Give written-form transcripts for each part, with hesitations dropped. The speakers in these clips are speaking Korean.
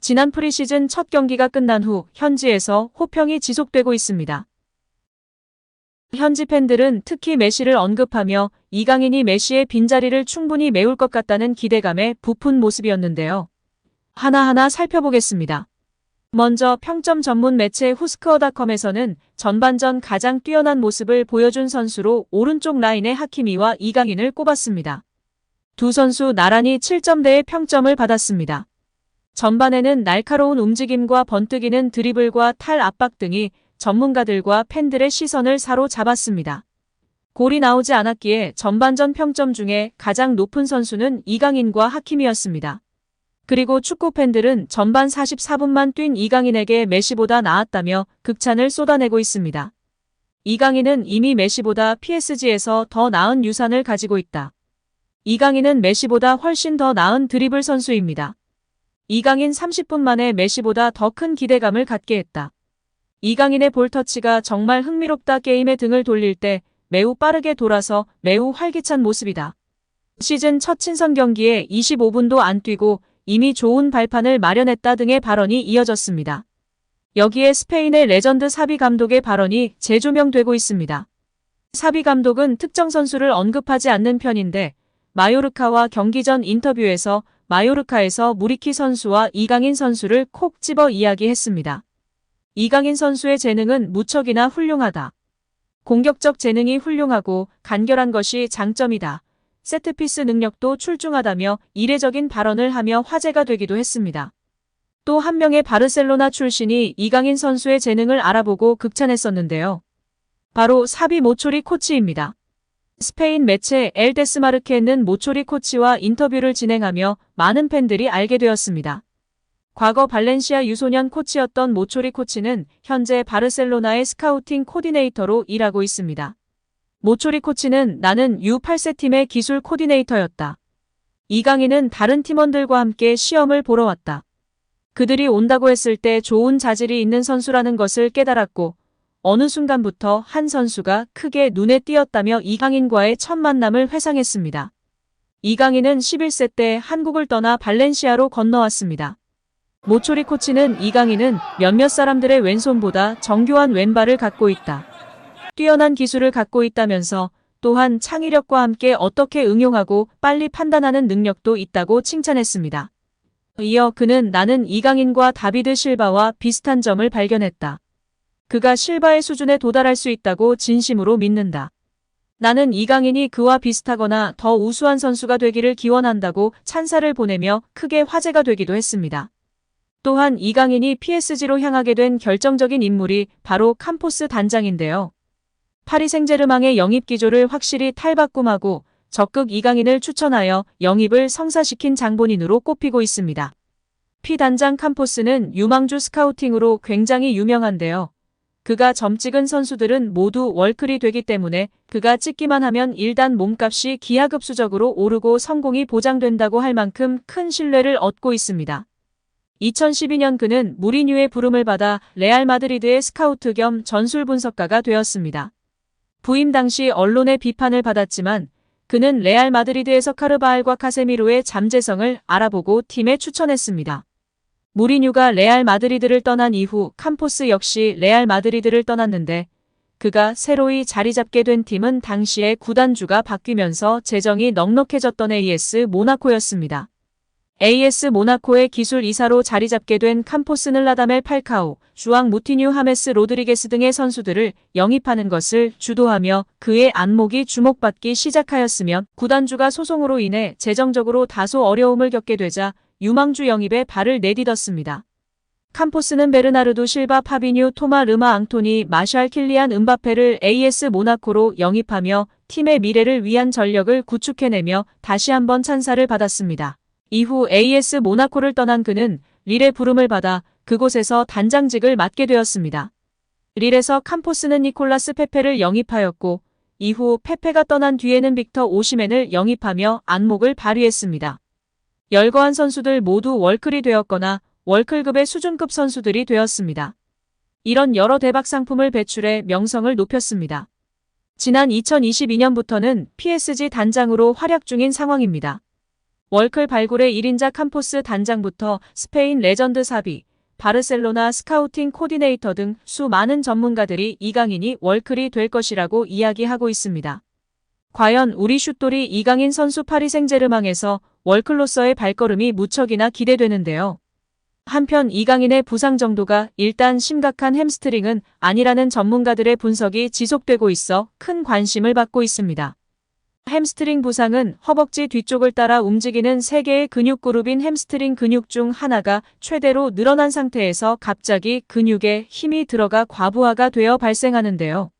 지난 프리시즌 첫 경기가 끝난 후 현지에서 호평이 지속되고 있습니다. 현지 팬들은 특히 메시를 언급하며 이강인이 메시의 빈자리를 충분히 메울 것 같다는 기대감에 부푼 모습이었는데요. 하나하나 살펴보겠습니다. 먼저 평점 전문 매체 후스코어닷컴에서는 전반전 가장 뛰어난 모습을 보여준 선수로 오른쪽 라인의 하키미와 이강인을 꼽았습니다. 두 선수 나란히 7점대의 평점을 받았습니다. 전반에는 날카로운 움직임과 번뜩이는 드리블과 탈 압박 등이 전문가들과 팬들의 시선을 사로잡았습니다. 골이 나오지 않았기에 전반전 평점 중에 가장 높은 선수는 이강인과 하키미였습니다. 그리고 축구 팬들은 전반 44분만 뛴 이강인에게 메시보다 나았다며 극찬을 쏟아내고 있습니다. 이강인은 이미 메시보다 PSG에서 더 나은 유산을 가지고 있다. 이강인은 메시보다 훨씬 더 나은 드리블 선수입니다. 이강인 30분 만에 메시보다 더 큰 기대감을 갖게 했다. 이강인의 볼터치가 정말 흥미롭다. 게임의 등을 돌릴 때 매우 빠르게 돌아서 매우 활기찬 모습이다. 시즌 첫 친선 경기에 25분도 안 뛰고 이미 좋은 발판을 마련했다 등의 발언이 이어졌습니다. 여기에 스페인의 레전드 사비 감독의 발언이 재조명되고 있습니다. 사비 감독은 특정 선수를 언급하지 않는 편인데 마요르카와 경기 전 인터뷰에서 마요르카에서 무리키 선수와 이강인 선수를 콕 집어 이야기했습니다. 이강인 선수의 재능은 무척이나 훌륭하다. 공격적 재능이 훌륭하고 간결한 것이 장점이다. 세트피스 능력도 출중하다며 이례적인 발언을 하며 화제가 되기도 했습니다. 또 한 명의 바르셀로나 출신이 이강인 선수의 재능을 알아보고 극찬했었는데요. 바로 사비 모초리 코치입니다. 스페인 매체 엘 데스마르케는 모초리 코치와 인터뷰를 진행하며 많은 팬들이 알게 되었습니다. 과거 발렌시아 유소년 코치였던 모초리 코치는 현재 바르셀로나의 스카우팅 코디네이터로 일하고 있습니다. 모초리 코치는 나는 U8세 팀의 기술 코디네이터였다. 이강인은 다른 팀원들과 함께 시험을 보러 왔다. 그들이 온다고 했을 때 좋은 자질이 있는 선수라는 것을 깨달았고 어느 순간부터 한 선수가 크게 눈에 띄었다며 이강인과의 첫 만남을 회상했습니다. 이강인은 11세 때 한국을 떠나 발렌시아로 건너왔습니다. 모초리 코치는 이강인은 몇몇 사람들의 왼손보다 정교한 왼발을 갖고 있다. 뛰어난 기술을 갖고 있다면서 또한 창의력과 함께 어떻게 응용하고 빨리 판단하는 능력도 있다고 칭찬했습니다. 이어 그는 나는 이강인과 다비드 실바와 비슷한 점을 발견했다. 그가 실바의 수준에 도달할 수 있다고 진심으로 믿는다. 나는 이강인이 그와 비슷하거나 더 우수한 선수가 되기를 기원한다고 찬사를 보내며 크게 화제가 되기도 했습니다. 또한 이강인이 PSG로 향하게 된 결정적인 인물이 바로 캄포스 단장인데요. 파리 생제르맹의 영입 기조를 확실히 탈바꿈하고 적극 이강인을 추천하여 영입을 성사시킨 장본인으로 꼽히고 있습니다. 피 단장 캄포스는 유망주 스카우팅으로 굉장히 유명한데요. 그가 점찍은 선수들은 모두 월클이 되기 때문에 그가 찍기만 하면 일단 몸값이 기하급수적으로 오르고 성공이 보장된다고 할 만큼 큰 신뢰를 얻고 있습니다. 2012년 그는 무리뉴의 부름을 받아 레알 마드리드의 스카우트 겸 전술 분석가가 되었습니다. 부임 당시 언론의 비판을 받았지만 그는 레알 마드리드에서 카르바알과 카세미로의 잠재성을 알아보고 팀에 추천했습니다. 무리뉴가 레알 마드리드를 떠난 이후 캄포스 역시 레알 마드리드를 떠났는데 그가 새로이 자리 잡게 된 팀은 당시에 구단주가 바뀌면서 재정이 넉넉해졌던 AS 모나코였습니다. AS 모나코의 기술 이사로 자리 잡게 된 캄포스는 라다멜 팔카오, 주앙 무티뉴 하메스 로드리게스 등의 선수들을 영입하는 것을 주도하며 그의 안목이 주목받기 시작하였으며 구단주가 소송으로 인해 재정적으로 다소 어려움을 겪게 되자 유망주 영입에 발을 내딛었습니다. 캄포스는 베르나르도 실바 파비뉴 토마 르마 앙토니 마샬 킬리안 음바페를 AS 모나코로 영입하며 팀의 미래를 위한 전력을 구축해내며 다시 한번 찬사를 받았습니다. 이후 AS 모나코를 떠난 그는 릴의 부름을 받아 그곳에서 단장직을 맡게 되었습니다. 릴에서 캄포스는 니콜라스 페페를 영입하였고 이후 페페가 떠난 뒤에는 빅터 오시멘을 영입하며 안목을 발휘했습니다. 열거한 선수들 모두 월클이 되었거나 월클급의 수준급 선수들이 되었습니다. 이런 여러 대박 상품을 배출해 명성을 높였습니다. 지난 2022년부터는 PSG 단장으로 활약 중인 상황입니다. 월클 발굴의 1인자 캠포스 단장부터 스페인 레전드 사비, 바르셀로나 스카우팅 코디네이터 등 수많은 전문가들이 이강인이 월클이 될 것이라고 이야기하고 있습니다. 과연 우리 슛돌이 이강인 선수 파리 생제르맹에서 월클로서의 발걸음이 무척이나 기대되는데요. 한편 이강인의 부상 정도가 일단 심각한 햄스트링은 아니라는 전문가들의 분석이 지속되고 있어 큰 관심을 받고 있습니다. 햄스트링 부상은 허벅지 뒤쪽을 따라 움직이는 세 개의 근육 그룹인 햄스트링 근육 중 하나가 최대로 늘어난 상태에서 갑자기 근육에 힘이 들어가 과부하가 되어 발생하는데요.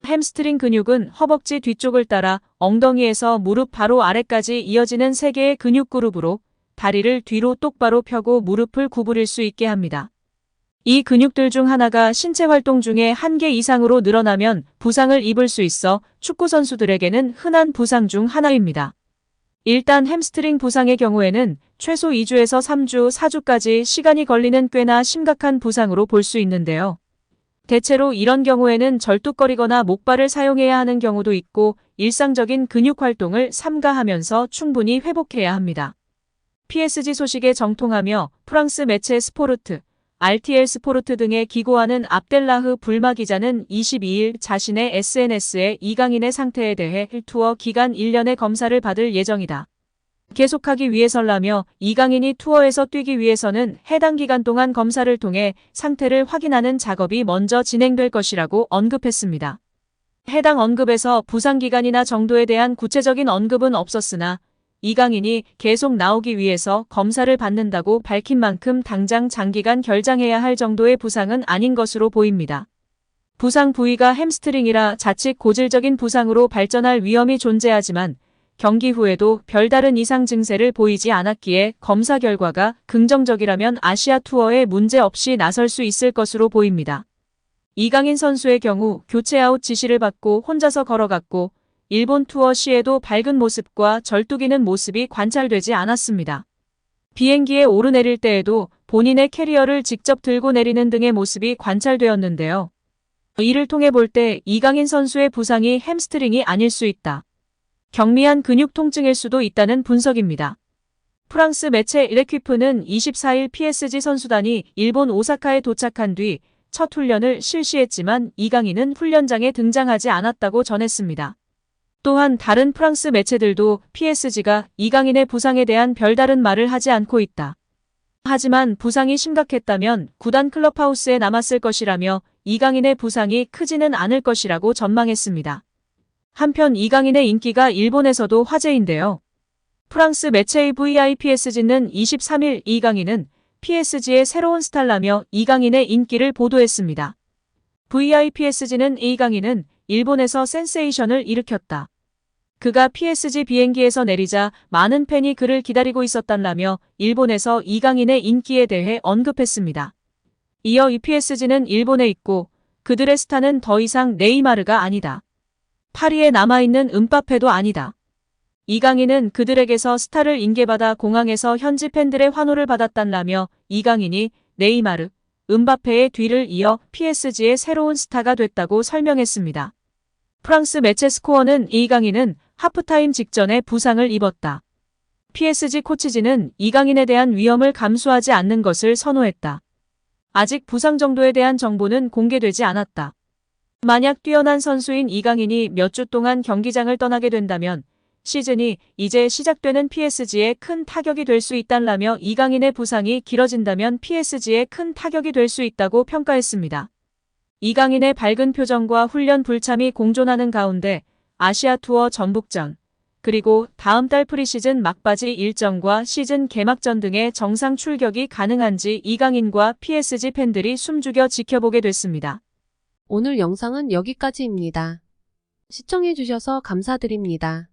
햄스트링 근육은 허벅지 뒤쪽을 따라 엉덩이에서 무릎 바로 아래까지 이어지는 세 개의 근육 그룹으로 다리를 뒤로 똑바로 펴고 무릎을 구부릴 수 있게 합니다. 이 근육들 중 하나가 신체 활동 중에 1개 이상으로 늘어나면 부상을 입을 수 있어 축구 선수들에게는 흔한 부상 중 하나입니다. 일단 햄스트링 부상의 경우에는 최소 2주에서 3주, 4주까지 시간이 걸리는 꽤나 심각한 부상으로 볼 수 있는데요. 대체로 이런 경우에는 절뚝거리거나 목발을 사용해야 하는 경우도 있고 일상적인 근육 활동을 삼가하면서 충분히 회복해야 합니다. PSG 소식에 정통하며 프랑스 매체 스포르트, RTL 스포르트 등에 기고하는 압델라흐 불마 기자는 22일 자신의 SNS에 이강인의 상태에 대해 투어 기간 1년의 검사를 받을 예정이다. 계속하기 위해서라며 이강인이 투어에서 뛰기 위해서는 해당 기간 동안 검사를 통해 상태를 확인하는 작업이 먼저 진행될 것이라고 언급했습니다. 해당 언급에서 부상 기간이나 정도에 대한 구체적인 언급은 없었으나 이강인이 계속 나오기 위해서 검사를 받는다고 밝힌 만큼 당장 장기간 결장해야 할 정도의 부상은 아닌 것으로 보입니다. 부상 부위가 햄스트링이라 자칫 고질적인 부상으로 발전할 위험이 존재하지만 경기 후에도 별다른 이상 증세를 보이지 않았기에 검사 결과가 긍정적이라면 아시아 투어에 문제 없이 나설 수 있을 것으로 보입니다. 이강인 선수의 경우 교체 아웃 지시를 받고 혼자서 걸어갔고 일본 투어 시에도 밝은 모습과 절뚝이는 모습이 관찰되지 않았습니다. 비행기에 오르내릴 때에도 본인의 캐리어를 직접 들고 내리는 등의 모습이 관찰되었는데요. 이를 통해 볼 때 이강인 선수의 부상이 햄스트링이 아닐 수 있다. 경미한 근육 통증일 수도 있다는 분석입니다. 프랑스 매체 레퀴프는 24일 PSG 선수단이 일본 오사카에 도착한 뒤 첫 훈련을 실시했지만 이강인은 훈련장에 등장하지 않았다고 전했습니다. 또한 다른 프랑스 매체들도 PSG가 이강인의 부상에 대한 별다른 말을 하지 않고 있다. 하지만 부상이 심각했다면 구단 클럽하우스에 남았을 것이라며 이강인의 부상이 크지는 않을 것이라고 전망했습니다. 한편 이강인의 인기가 일본에서도 화제인데요. 프랑스 매체의 VIPSG는 23일 이강인은 PSG의 새로운 스타라며 이강인의 인기를 보도했습니다. VIPSG는 이강인은 일본에서 센세이션을 일으켰다. 그가 PSG 비행기에서 내리자 많은 팬이 그를 기다리고 있었다며 일본에서 이강인의 인기에 대해 언급했습니다. 이어 이 PSG는 일본에 있고 그들의 스타는 더 이상 네이마르가 아니다. 파리에 남아있는 음바페도 아니다. 이강인은 그들에게서 스타를 인계받아 공항에서 현지 팬들의 환호를 받았다며 이강인이 네이마르, 음바페의 뒤를 이어 PSG의 새로운 스타가 됐다고 설명했습니다. 프랑스 매체 스코어는 이강인은 하프타임 직전에 부상을 입었다. PSG 코치진은 이강인에 대한 위험을 감수하지 않는 것을 선호했다. 아직 부상 정도에 대한 정보는 공개되지 않았다. 만약 뛰어난 선수인 이강인이 몇 주 동안 경기장을 떠나게 된다면 시즌이 이제 시작되는 PSG에 큰 타격이 될 수 있다라며 이강인의 부상이 길어진다면 PSG에 큰 타격이 될 수 있다고 평가했습니다. 이강인의 밝은 표정과 훈련 불참이 공존하는 가운데 아시아 투어 전북전, 그리고 다음 달 프리시즌 막바지 일정과 시즌 개막전 등의 정상 출격이 가능한지 이강인과 PSG 팬들이 숨죽여 지켜보게 됐습니다. 오늘 영상은 여기까지입니다. 시청해주셔서 감사드립니다.